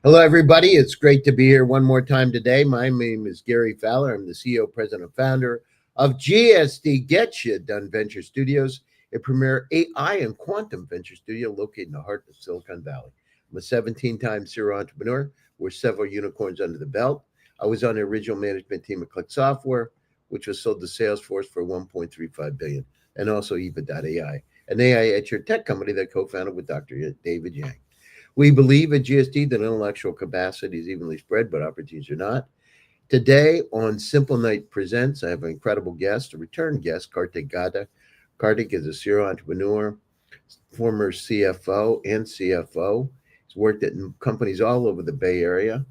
Hello, everybody. It's great to be here one more time today. My name is Gary Fowler. I'm the CEO, president, and founder of GSD Get You Done Venture Studios, a premier AI and quantum venture studio located in the heart of Silicon Valley. I'm a 17-time serial entrepreneur with several unicorns under the belt. I was on the original management team of Click Software, which was sold to Salesforce for $1.35 billion, and also Eva.ai, an AI edge tech company that co-founded with Dr. David Yang. We believe at GSD that intellectual capacity is evenly spread, but opportunities are not. Today on Simplenight Presents, I have an incredible guest, a return guest, Kartik Gada. Kartik is a serial entrepreneur, former CFO and CFO. He's worked at companies all over the Bay Area.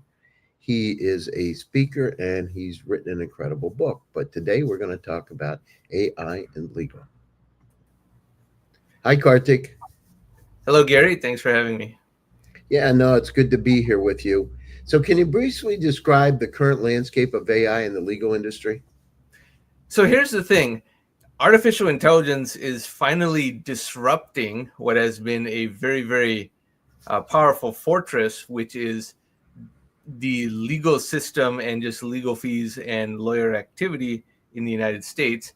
He is a speaker and he's written an incredible book. But today we're going to talk about AI and legal. Hi, Kartik. Hello, Gary. Thanks for having me. Yeah, no, it's good to be here with you. So, can you briefly describe the current landscape of AI in the legal industry? So here's the thing. Artificial intelligence is finally disrupting what has been a very powerful fortress, which is the legal system and just legal fees and lawyer activity in the United States.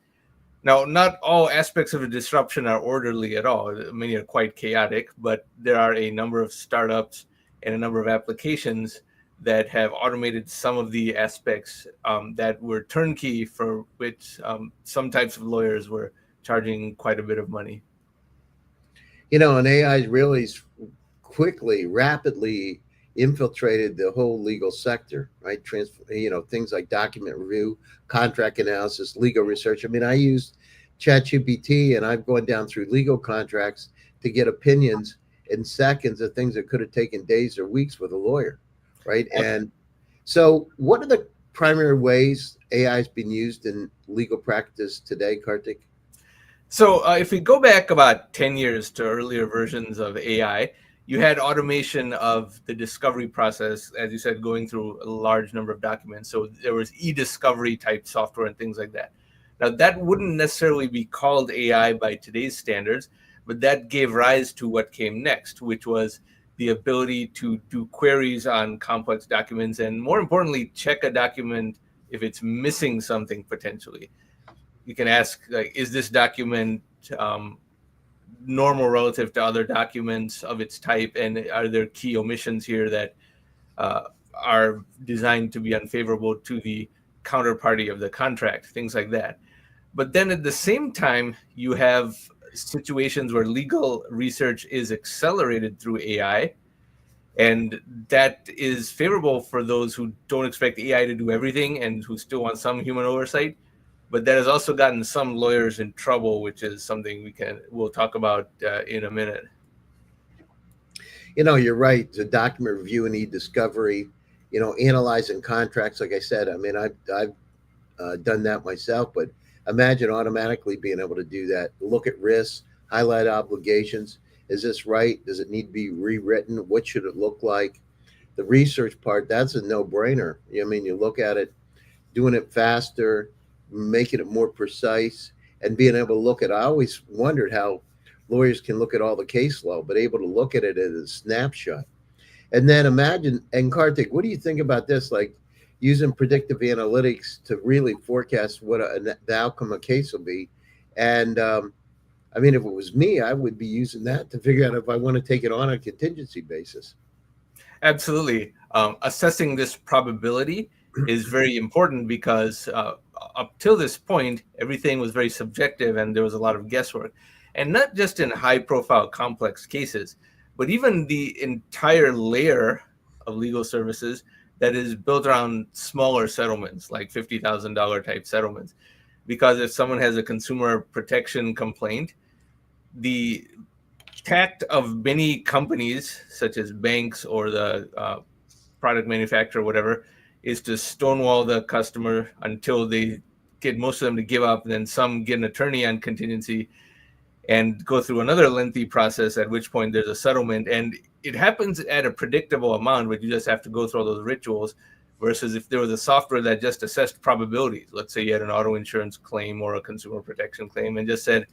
Now, not all aspects of a disruption are orderly at all. Many are quite chaotic, but there are a number of startups and a number of applications that have automated some of the aspects that were turnkey, for which some types of lawyers were charging quite a bit of money. And AI is really quickly, rapidly infiltrated the whole legal sector, right? Things like document review, contract analysis, legal research. I mean, I used ChatGPT and I've gone down through legal contracts to get opinions in seconds of things that could have taken days or weeks with a lawyer, right? And so, what are the primary ways AI has been used in legal practice today, Kartik? So if we go back about 10 years to earlier versions of AI, you had automation of the discovery process, as you said, going through a large number of documents. So there was e-discovery type software and things like that. Now, that wouldn't necessarily be called AI by today's standards, but that gave rise to what came next, which was the ability to do queries on complex documents and, more importantly, check a document if it's missing something potentially. You can ask, like, is this document normal relative to other documents of its type, and are there key omissions here that uh, are designed to be unfavorable to the counterparty of the contract, things like that. But then at the same time, you have situations where legal research is accelerated through AI, and that is favorable for those who don't expect AI to do everything and who still want some human oversight. But that has also gotten some lawyers in trouble, which is something we'll talk about in a minute. You're right. The document review and e-discovery, analyzing contracts. Like I said, I mean, I've done that myself, but imagine automatically being able to do that. Look at risks, highlight obligations. Is this right? Does it need to be rewritten? What should it look like? The research part, that's a no-brainer. I mean, you look at it, doing it faster, making it more precise, and being able to look at. I always wondered how lawyers can look at all the case law, but able to look at it as a snapshot. And then imagine, and Kartik, what do you think about this? Like using predictive analytics to really forecast what the outcome of a case will be. And I mean, if it was me, I would be using that to figure out if I want to take it on a contingency basis. Absolutely. Assessing this probability is very important because up till this point, everything was very subjective and there was a lot of guesswork. And not just in high profile complex cases, but even the entire layer of legal services that is built around smaller settlements, like $50,000 type settlements. Because if someone has a consumer protection complaint, the tact of many companies, such as banks or the product manufacturer, whatever, is to stonewall the customer until they get most of them to give up, and then some get an attorney on contingency and go through another lengthy process, at which point there's a settlement. And it happens at a predictable amount, but you just have to go through all those rituals. Versus if there was a software that just assessed probabilities, let's say you had an auto insurance claim or a consumer protection claim, and just said,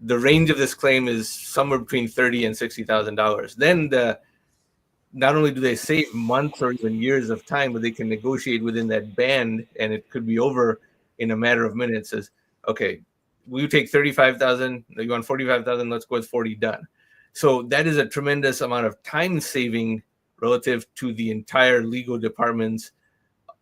the range of this claim is somewhere between $30,000 and $60,000. Then not only do they save months or even years of time, but they can negotiate within that band, and it could be over in a matter of minutes. Says, okay, will you take 35,000? You want 45,000? Let's go with 40. Done. So that is a tremendous amount of time saving relative to the entire legal departments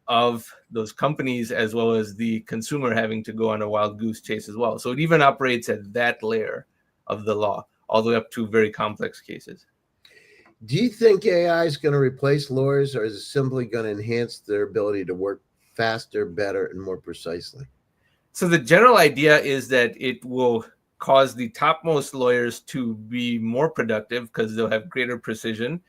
of those companies, as well as the consumer having to go on a wild goose chase as well. So it even operates at that layer of the law, all the way up to very complex cases. Do you think AI is going to replace lawyers, or is it simply going to enhance their ability to work faster, better, and more precisely? So the general idea is that it will cause the topmost lawyers to be more productive because they'll have greater precision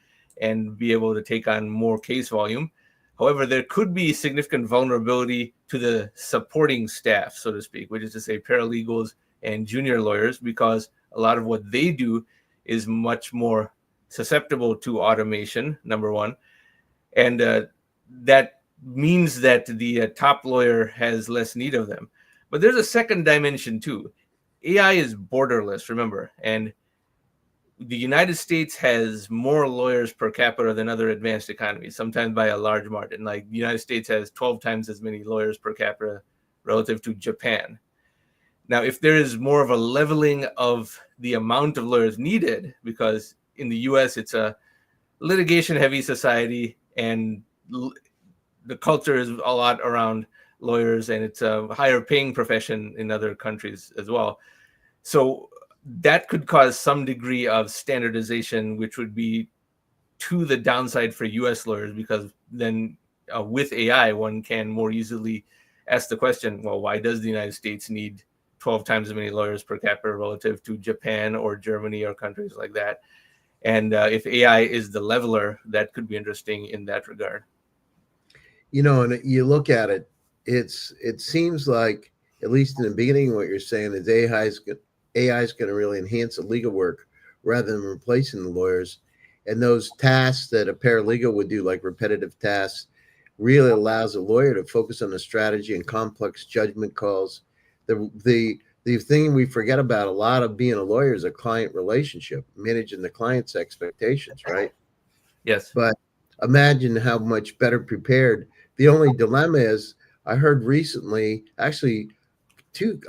and be able to take on more case volume. However, there could be significant vulnerability to the supporting staff, so to speak, which is to say paralegals and junior lawyers, because a lot of what they do is much more susceptible to automation, number one. And that means that the top lawyer has less need of them. But there's a second dimension too. AI is borderless, remember, and the United States has more lawyers per capita than other advanced economies, sometimes by a large margin. Like the United States has 12 times as many lawyers per capita relative to Japan. Now, if there is more of a leveling of the amount of lawyers needed, because in the US it's a litigation heavy society, and the culture is a lot around lawyers, and it's a higher paying profession in other countries as well. So that could cause some degree of standardization, which would be to the downside for US lawyers, because then with AI, one can more easily ask the question, well, why does the United States need 12 times as many lawyers per capita relative to Japan or Germany or countries like that? And if AI is the leveler, that could be interesting in that regard. And you look at it, it seems like, at least in the beginning, what you're saying is AI is going to really enhance the legal work rather than replacing the lawyers. And those tasks that a paralegal would do, like repetitive tasks, really allows a lawyer to focus on the strategy and complex judgment calls. The thing we forget about a lot of being a lawyer is a client relationship, managing the client's expectations, right? Yes. But imagine how much better prepared. The only dilemma is, I heard recently, actually,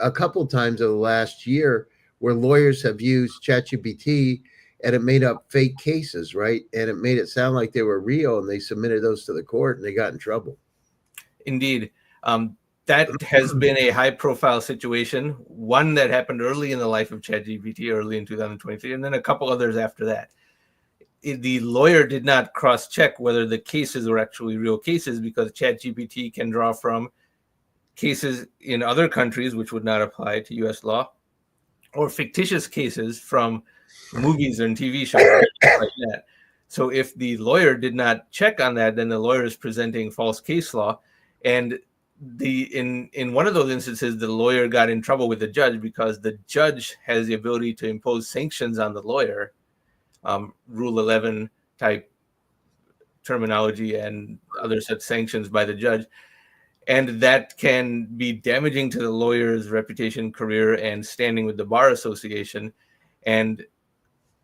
a couple times over the last year, where lawyers have used ChatGPT and it made up fake cases, right? And it made it sound like they were real, and they submitted those to the court and they got in trouble. Indeed. That has been a high profile situation, one that happened early in the life of ChatGPT, early in 2023, and then a couple others after that. The lawyer did not cross check whether the cases were actually real cases, because ChatGPT can draw from cases in other countries which would not apply to US law, or fictitious cases from movies and TV shows like that. So if the lawyer did not check on that, then the lawyer is presenting false case law. And in one of those instances, the lawyer got in trouble with the judge, because the judge has the ability to impose sanctions on the lawyer, Rule 11 type terminology and other such sanctions by the judge. And that can be damaging to the lawyer's reputation, career, and standing with the bar association. And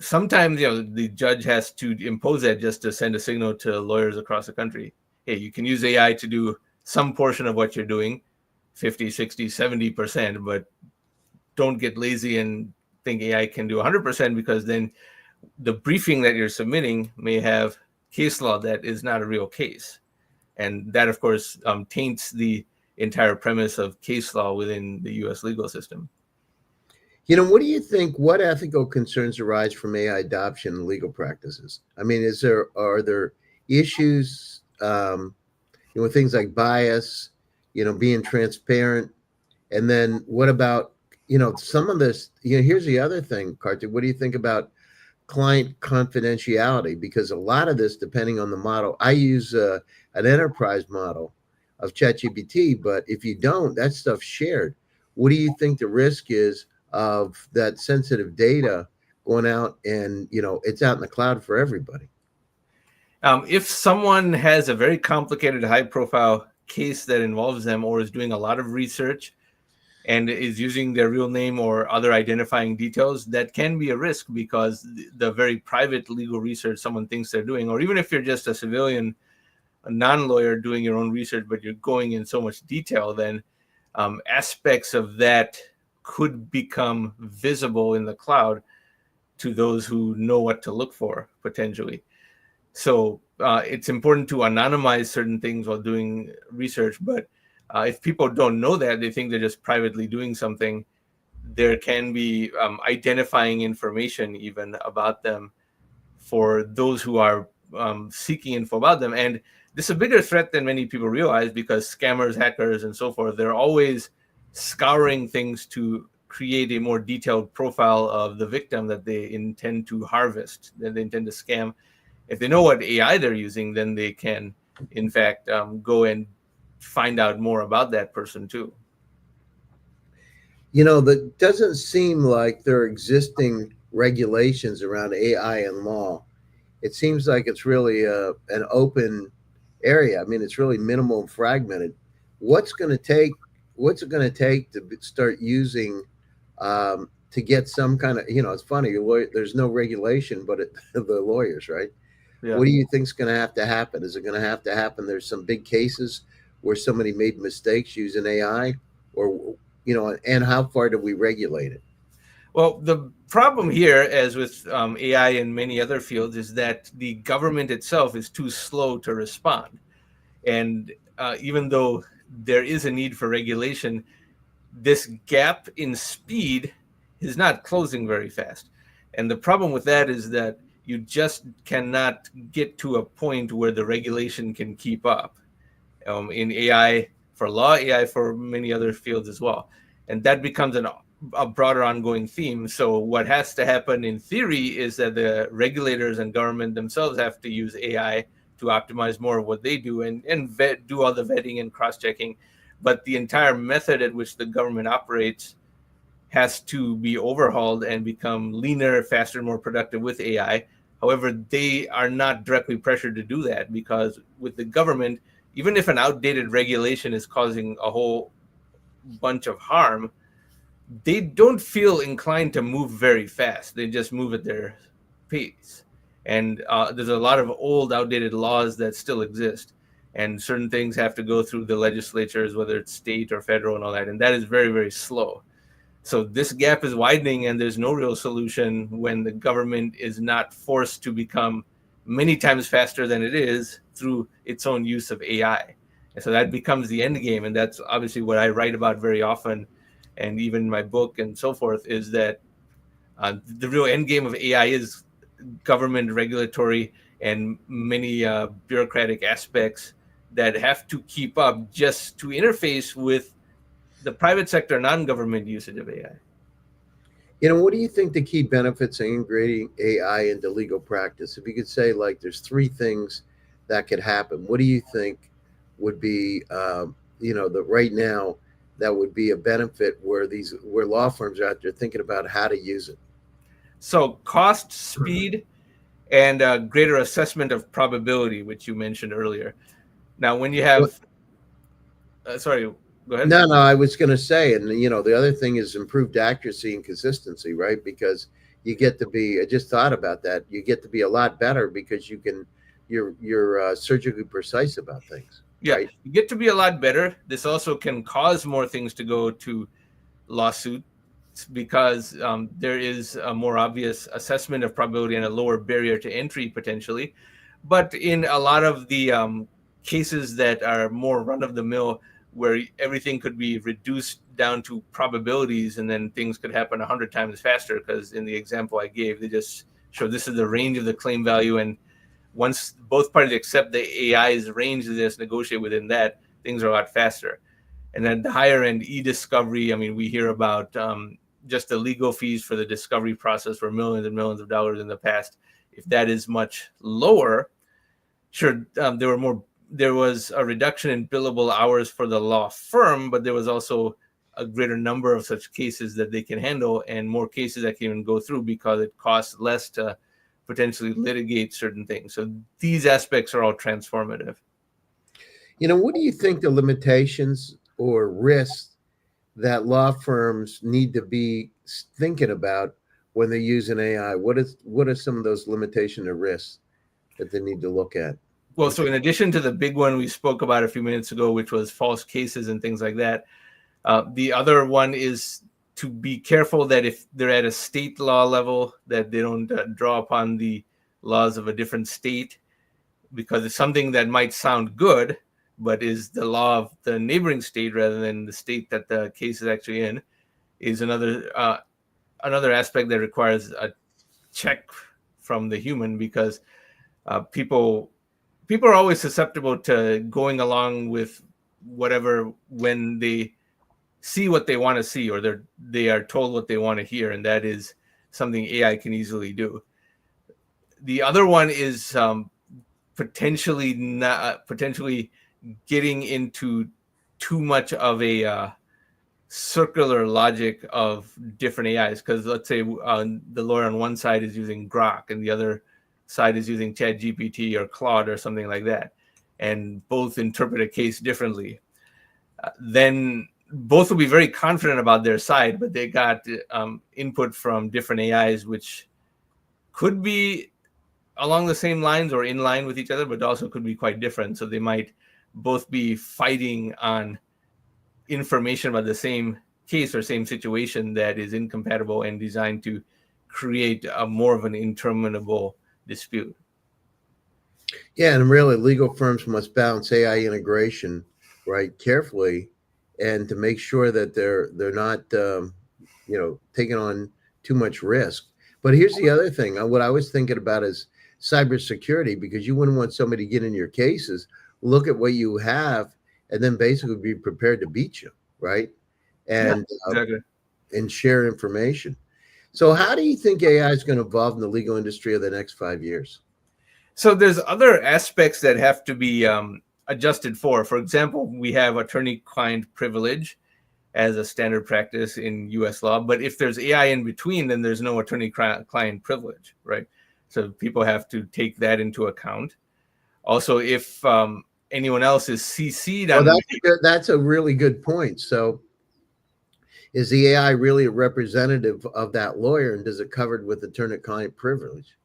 sometimes, the judge has to impose that just to send a signal to lawyers across the country. Hey, you can use AI to do some portion of what you're doing, 50, 60, 70%, but don't get lazy and think AI can do 100%, because then the briefing that you're submitting may have case law that is not a real case. And that, of course, taints the entire premise of case law within the U.S. legal system. What do you think? What ethical concerns arise from AI adoption in legal practices? I mean, are there issues, with things like bias, being transparent, and then what about, some of this? Here's the other thing, Kartik. What do you think about client confidentiality? Because a lot of this, depending on the model, I use an enterprise model of ChatGPT, but if you don't, that stuff's shared. What do you think the risk is of that sensitive data going out, and it's out in the cloud for everybody? If someone has a very complicated, high-profile case that involves them, or is doing a lot of research and is using their real name or other identifying details, that can be a risk, because the very private legal research someone thinks they're doing, or even if you're just a civilian, a non-lawyer doing your own research, but you're going in so much detail, then aspects of that could become visible in the cloud to those who know what to look for potentially. So it's important to anonymize certain things while doing research. But if people don't know that, they think they're just privately doing something, there can be identifying information even about them for those who are seeking info about them. And this is a bigger threat than many people realize, because scammers, hackers, and so forth, they're always scouring things to create a more detailed profile of the victim that they intend to harvest, that they intend to scam. If they know what AI they're using, then they can, in fact, go and find out more about that person too. That doesn't seem like there are existing regulations around AI and law. It seems like it's really an open area. I mean, it's really minimal and fragmented. What's going to take? What's it going to take to start using to get some kind of? It's funny. There's no regulation, but the lawyers, right? Yeah. What do you think's going to have to happen? Is it going to have to happen? There's some big cases where somebody made mistakes using AI, or and how far do we regulate it? Well, the problem here, as with AI and many other fields, is that the government itself is too slow to respond. And even though there is a need for regulation, this gap in speed is not closing very fast. And the problem with that is that you just cannot get to a point where the regulation can keep up, in AI for law, AI for many other fields as well. And that becomes a broader ongoing theme. So, what has to happen in theory is that the regulators and government themselves have to use AI to optimize more of what they do, and do all the vetting and cross checking. But the entire method at which the government operates has to be overhauled and become leaner, faster, more productive with AI. However, they are not directly pressured to do that, because with the government, even if an outdated regulation is causing a whole bunch of harm, they don't feel inclined to move very fast. They just move at their pace. And there's a lot of old, outdated laws that still exist. And certain things have to go through the legislatures, whether it's state or federal and all that. And that is very, very slow. So this gap is widening, and there's no real solution when the government is not forced to become many times faster than it is through its own use of AI. And so that becomes the end game. And that's obviously what I write about very often, and even my book and so forth, is that the real end game of AI is government regulatory and many bureaucratic aspects that have to keep up just to interface with the private sector non-government usage of AI. What do you think the key benefits of integrating AI into legal practice? If you could say, like, there's three things that could happen, what do you think would be, that right now that would be a benefit where law firms are out there thinking about how to use it? So cost, speed, and greater assessment of probability, which you mentioned earlier. Now, when you Well, have, sorry, go ahead. no, I was going to say, and the other thing is improved accuracy and consistency, right? Because you get to be. I just thought about that. You get to be a lot better because you're surgically precise about things, Yeah, right? you get to be a lot better. This also can cause more things to go to lawsuit, because there is a more obvious assessment of probability and a lower barrier to entry potentially. But in a lot of the cases that are more run of the mill, where everything could be reduced down to probabilities, and then things could happen 100 times faster, because in the example I gave, they just show this is the range of the claim value. And once both parties accept the AI's range, they just negotiate within that, things are a lot faster. And then the higher end e-discovery, I mean, we hear about just the legal fees for the discovery process for millions and millions of dollars in the past. If that is much lower, sure, there was a reduction in billable hours for the law firm, but there was also a greater number of such cases that they can handle, and more cases that can even go through, because it costs less to potentially litigate certain things. So these aspects are all transformative. What do you think the limitations or risks that law firms need to be thinking about when they use an AI? What are some of those limitations or risks that they need to look at? Well, so in addition to the big one we spoke about a few minutes ago, which was false cases and things like that, the other one is to be careful that if they're at a state law level, that they don't draw upon the laws of a different state, because it's something that might sound good, but is the law of the neighboring state rather than the state that the case is actually in, is another aspect that requires a check from the human, because people are always susceptible to going along with whatever when they see what they want to see, or they are told what they want to hear, and that is something AI can easily do. The other one is potentially getting into too much of a circular logic of different AIs, because let's say the lawyer on one side is using Grok and the other side is using ChatGPT or Claude or something like that, and both interpret a case differently. Then both will be very confident about their side, but they got input from different AIs, which could be along the same lines or in line with each other, but also could be quite different. So they might both be fighting on information about the same case or same situation that is incompatible and designed to create a more of an interminable dispute. Yeah, and really, legal firms must balance AI integration right carefully, and to make sure that they're not taking on too much risk. But here's the other thing: what I was thinking about is cybersecurity, because you wouldn't want somebody to get in your cases, look at what you have, and then basically be prepared to beat you, right? Yeah, And exactly. and share information. So, how do you think AI is going to evolve in the legal industry of the next 5 years? So there's other aspects that have to be adjusted for. For example, we have attorney-client privilege as a standard practice in U.S. law, but if there's AI in between, then there's no attorney-client privilege, right? So people have to take that into account. Also, if anyone else is CC'd Well, on, that's a really good point. So, is the AI really a representative of that lawyer, and does it covered with attorney-client privilege?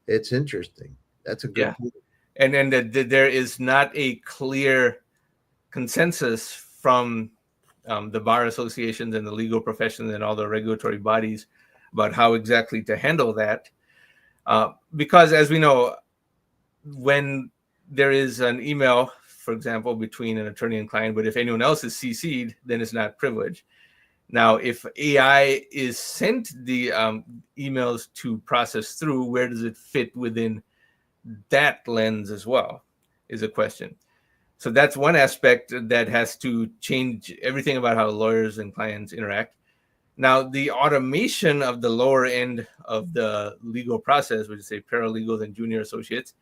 It's interesting. That's a good yeah, point. and there is not a clear consensus from the bar associations and the legal professions and all the regulatory bodies about how exactly to handle that. Because as we know, when there is an email, for example, between an attorney and client, but if anyone else is CC'd, then it's not privileged. Now, if AI is sent the emails to process through, where does it fit within that lens as well, is a question. So that's one aspect that has to change everything about how lawyers and clients interact. Now, the automation of the lower end of the legal process, which is say paralegals and junior associates,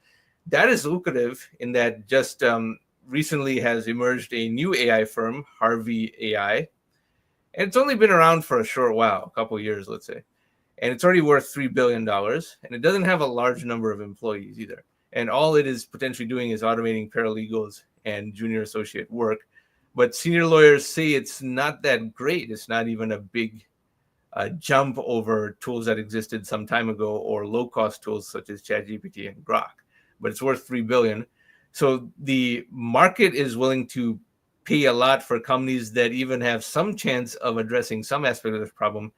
that is lucrative in that just recently has emerged a new AI firm, Harvey AI. And it's only been around for a short while, a couple of years, let's say. And it's already worth $3 billion. And it doesn't have a large number of employees either. And all it is potentially doing is automating paralegals and junior associate work. But senior lawyers say it's not that great. It's not even a big jump over tools that existed some time ago or low-cost tools such as ChatGPT and Grok. But it's worth $3 billion. So the market is willing to pay a lot for companies that even have some chance of addressing some aspect of this problem,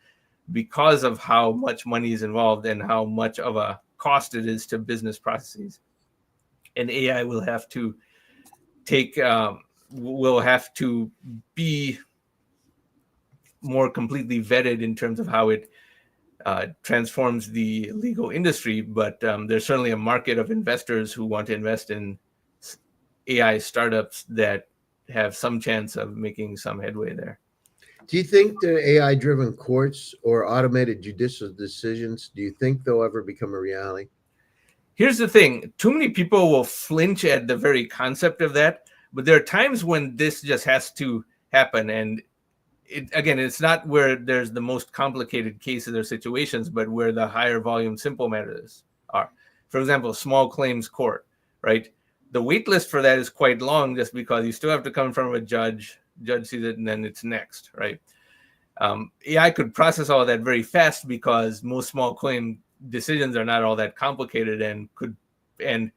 because of how much money is involved and how much of a cost it is to business processes. And AI will have to be more completely vetted in terms of how it transforms the legal industry. But there's certainly a market of investors who want to invest in AI startups that have some chance of making some headway there. Do you think the AI driven courts or automated judicial decisions, do you think they'll ever become a reality? Here's the thing. Too many people will flinch at the very concept of that, but there are times when this just has to happen. And it's not where there's the most complicated cases or situations, but where the higher volume simple matters are. For example, small claims court, right? The wait list for that is quite long, just because you still have to come from a judge sees it, and then it's next, right? AI could process all of that very fast because most small claim decisions are not all that complicated and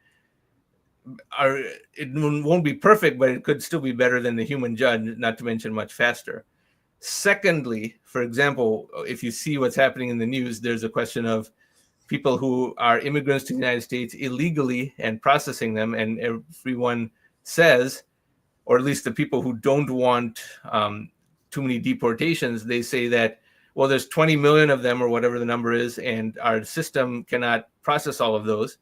are it won't be perfect, but it could still be better than the human judge, not to mention much faster. Secondly, for example, if you see what's happening in the news, there's a question of people who are immigrants to the United States illegally and processing them, and everyone says, or at least the people who don't want too many deportations, they say that, well, there's 20 million of them or whatever the number is, and our system cannot process all of those.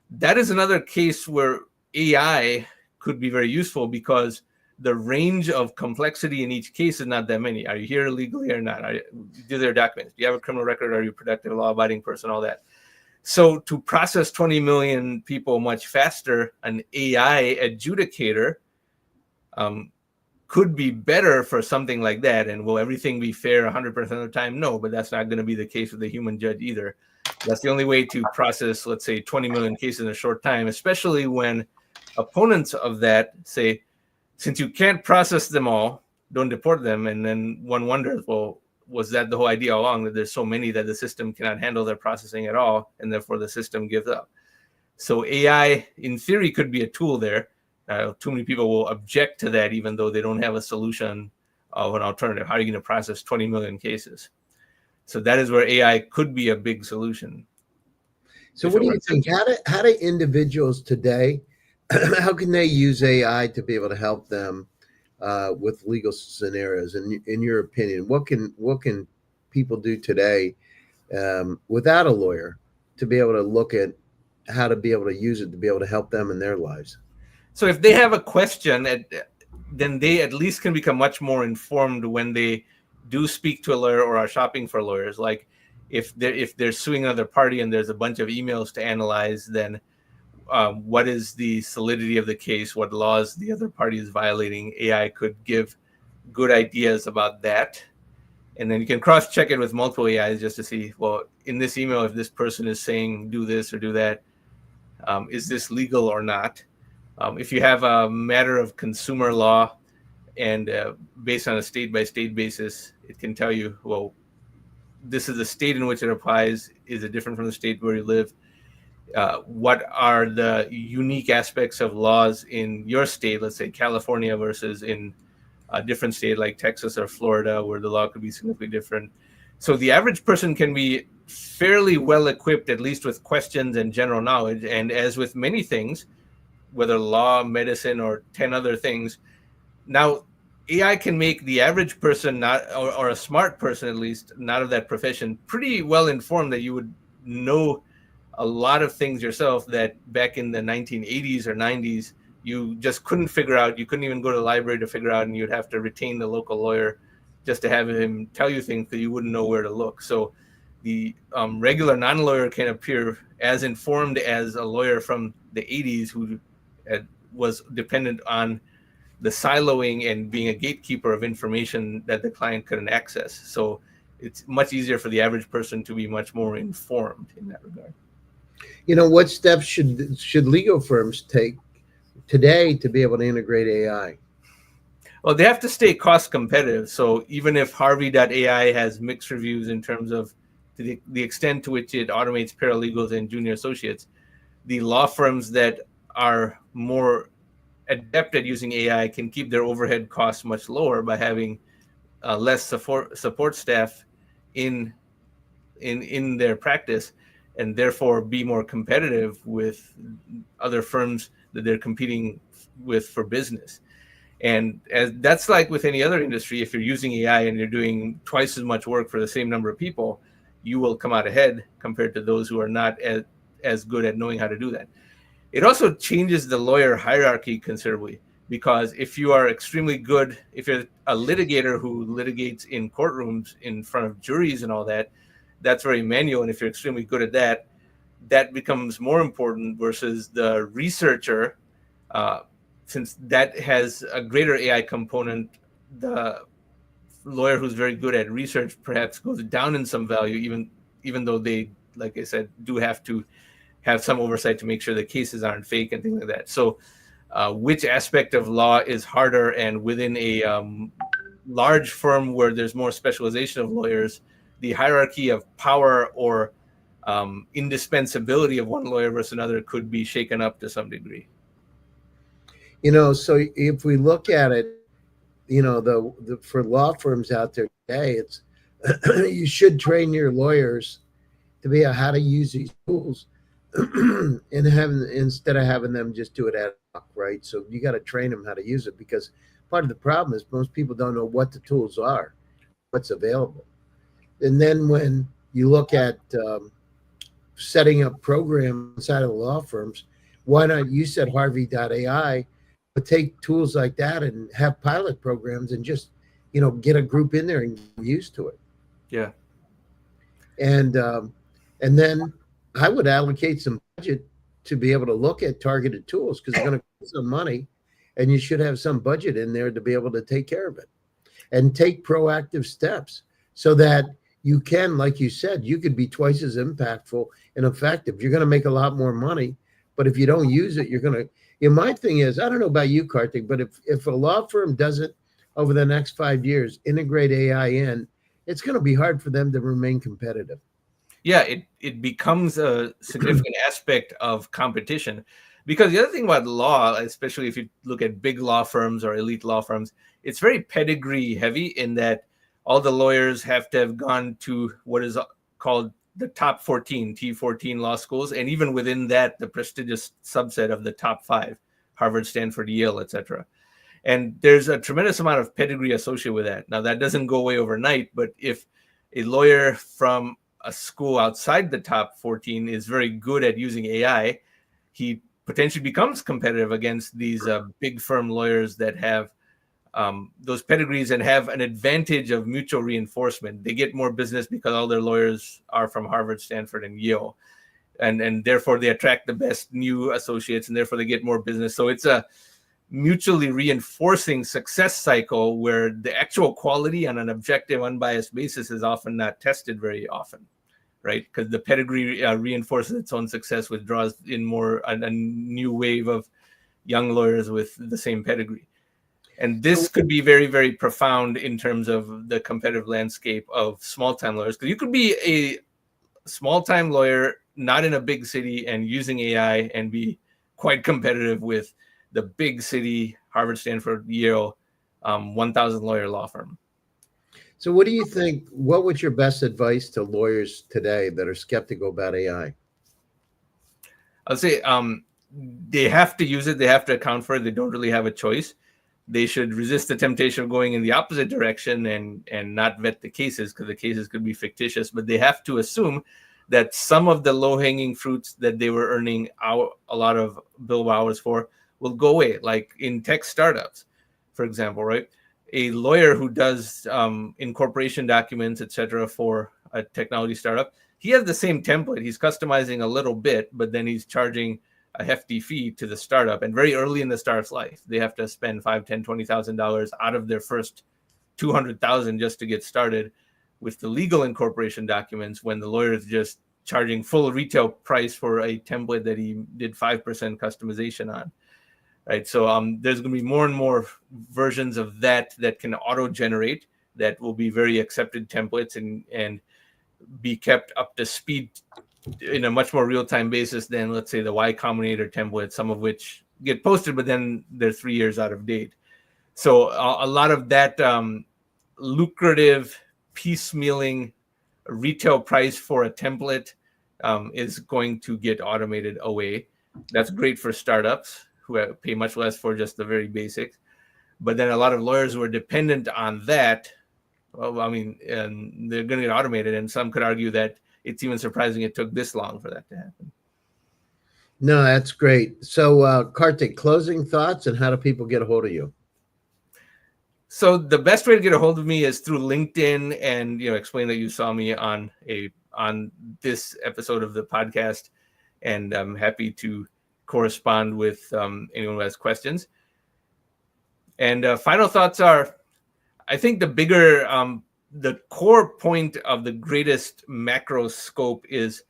That is another case where AI could be very useful because the range of complexity in each case is not that many. Are you here illegally or not? Do their documents? Do you have a criminal record? Are you a productive, law-abiding person? All that. So to process 20 million people much faster, an AI adjudicator could be better for something like that. And will everything be fair 100% of the time? No, but that's not going to be the case with the human judge either. That's the only way to process, let's say, 20 million cases in a short time, especially when opponents of that say, since you can't process them all, don't deport them. And then one wonders, well, was that the whole idea all along, that there's so many that the system cannot handle their processing at all, and therefore the system gives up? So AI, in theory, could be a tool there. Too many people will object to that, even though they don't have a solution of an alternative. How are you going to process 20 million cases? So that is where AI could be a big solution. So what do you think? How do individuals today, how can they use AI to be able to help them with legal scenarios? And in your opinion, what can people do today without a lawyer to be able to look at how to be able to use it to be able to help them in their lives? So if they have a question, then they at least can become much more informed when they do speak to a lawyer or are shopping for lawyers. Like if they're suing another party and there's a bunch of emails to analyze, then what is the solidity of the case? What laws the other party is violating? AI could give good ideas about that. And then you can cross-check it with multiple AIs just to see, well, in this email, if this person is saying do this or do that, is this legal or not? If you have a matter of consumer law and based on a state-by-state basis, it can tell you, well, this is the state in which it applies. Is it different from the state where you live? What are the unique aspects of laws in your state, let's say California versus in a different state like Texas or Florida, where the law could be significantly different? So the average person can be fairly well equipped, at least with questions and general knowledge. And as with many things, whether law, medicine, or 10 other things, now AI can make the average person, not or a smart person at least, not of that profession, pretty well informed that you would know a lot of things yourself that back in the 1980s or 90s you just couldn't figure out. You couldn't even go to the library to figure out, and you'd have to retain the local lawyer just to have him tell you things that you wouldn't know where to look. So the regular non-lawyer can appear as informed as a lawyer from the 80s who was dependent on the siloing and being a gatekeeper of information that the client couldn't access. So it's much easier for the average person to be much more informed in that regard. What steps should legal firms take today to be able to integrate AI? Well, they have to stay cost competitive. So even if Harvey.ai has mixed reviews in terms of the extent to which it automates paralegals and junior associates, the law firms that are more adept at using AI can keep their overhead costs much lower by having less support staff in their practice, and therefore be more competitive with other firms that they're competing with for business. And as that's like with any other industry, if you're using AI and you're doing twice as much work for the same number of people, you will come out ahead compared to those who are not as good at knowing how to do that. It also changes the lawyer hierarchy considerably, because if you are extremely good, if you're a litigator who litigates in courtrooms in front of juries and all that, that's very manual. And if you're extremely good at that, that becomes more important versus the researcher, since that has a greater AI component. The lawyer who's very good at research perhaps goes down in some value, even though they, like I said, do have to have some oversight to make sure the cases aren't fake and things like that. So which aspect of law is harder, and within a large firm where there's more specialization of lawyers, the hierarchy of power or indispensability of one lawyer versus another could be shaken up to some degree. So if we look at it, the for law firms out there today, it's you should train your lawyers to be how to use these tools and having instead of having them just do it ad hoc, right? So you got to train them how to use it because part of the problem is most people don't know what the tools are, what's available. And then when you look at setting up programs inside of the law firms, why not? You said Harvey.ai, but take tools like that and have pilot programs and just get a group in there and get used to it. Yeah. And then I would allocate some budget to be able to look at targeted tools because it's going to cost some money, and you should have some budget in there to be able to take care of it and take proactive steps so that you can, like you said, you could be twice as impactful and effective. You're going to make a lot more money, but if you don't use it, you're going to. My thing is, I don't know about you, Kartik, but if a law firm doesn't over the next 5 years integrate AI in, it's going to be hard for them to remain competitive. Yeah, it becomes a significant aspect of competition, because the other thing about law, especially if you look at big law firms or elite law firms, it's very pedigree heavy in that all the lawyers have to have gone to what is called the top 14 T14 law schools, and even within that, the prestigious subset of the top 5, Harvard, Stanford, Yale, etc. And there's a tremendous amount of pedigree associated with that. Now, that doesn't go away overnight, but if a lawyer from a school outside the top 14 is very good at using AI, he potentially becomes competitive against these big firm lawyers that have those pedigrees and have an advantage of mutual reinforcement. They get more business because all their lawyers are from Harvard, Stanford, and Yale. And therefore they attract the best new associates, and therefore they get more business. So it's a mutually reinforcing success cycle where the actual quality on an objective, unbiased basis is often not tested very often, right? Because the pedigree reinforces its own success, which draws in more a new wave of young lawyers with the same pedigree. And this could be very, very profound in terms of the competitive landscape of small-time lawyers. Because you could be a small-time lawyer, not in a big city, and using AI and be quite competitive with the big city, Harvard, Stanford, Yale, 1,000 lawyer law firm. So what do you think? What would your best advice to lawyers today that are skeptical about AI? I'll say they have to use it. They have to account for it. They don't really have a choice. They should resist the temptation of going in the opposite direction and not vet the cases, because the cases could be fictitious. But they have to assume that some of the low-hanging fruits that they were earning a lot of billable hours for will go away, like in tech startups, for example, right? A lawyer who does incorporation documents, etc., for a technology startup, he has the same template. He's customizing a little bit, but then he's charging a hefty fee to the startup. And very early in the startup's life, they have to spend $5,000, $10,000, $20,000 out of their first $200,000 just to get started with the legal incorporation documents, when the lawyer is just charging full retail price for a template that he did 5% customization on. Right. So there's going to be more and more versions of that can auto-generate, that will be very accepted templates and be kept up to speed in a much more real-time basis than, let's say, the Y Combinator templates, some of which get posted, but then they're 3 years out of date. So a lot of that lucrative piecemealing retail price for a template is going to get automated away. That's great for startups who pay much less for just the very basics. But then a lot of lawyers who are dependent on that, well, I mean, and they're going to get automated. And some could argue that it's even surprising it took this long for that to happen. No, that's great. So, Kartik, closing thoughts, and how do people get a hold of you? So the best way to get a hold of me is through LinkedIn, and explain that you saw me on this episode of the podcast, and I'm happy to correspond with anyone who has questions. And final thoughts are, I think the core point of the greatest macro scope is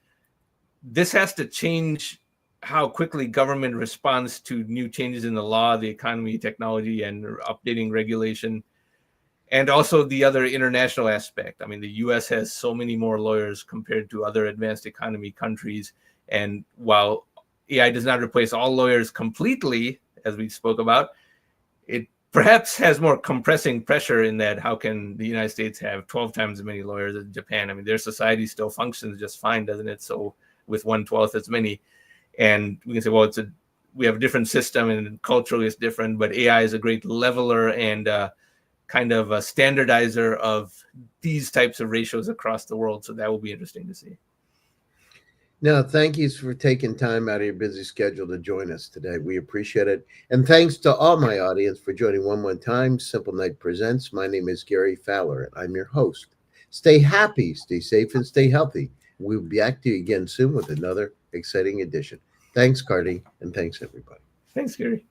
this has to change how quickly government responds to new changes in the law, the economy, technology, and updating regulation. And also the other international aspect. I mean, the US has so many more lawyers compared to other advanced economy countries. And while AI does not replace all lawyers completely, as we spoke about, it perhaps has more compressing pressure in that how can the United States have 12 times as many lawyers as Japan? I mean, their society still functions just fine, doesn't it? So with 1/12 as many. And we can say, well, we have a different system and culturally it's different, but AI is a great leveler and kind of a standardizer of these types of ratios across the world. So that will be interesting to see. No, thank you for taking time out of your busy schedule to join us today. We appreciate it. And thanks to all my audience for joining one more time. Simplenight Presents. My name is Gary Fowler, and I'm your host. Stay happy, stay safe, and stay healthy. We'll be back to you again soon with another exciting edition. Thanks, Kartik, and thanks, everybody. Thanks, Gary.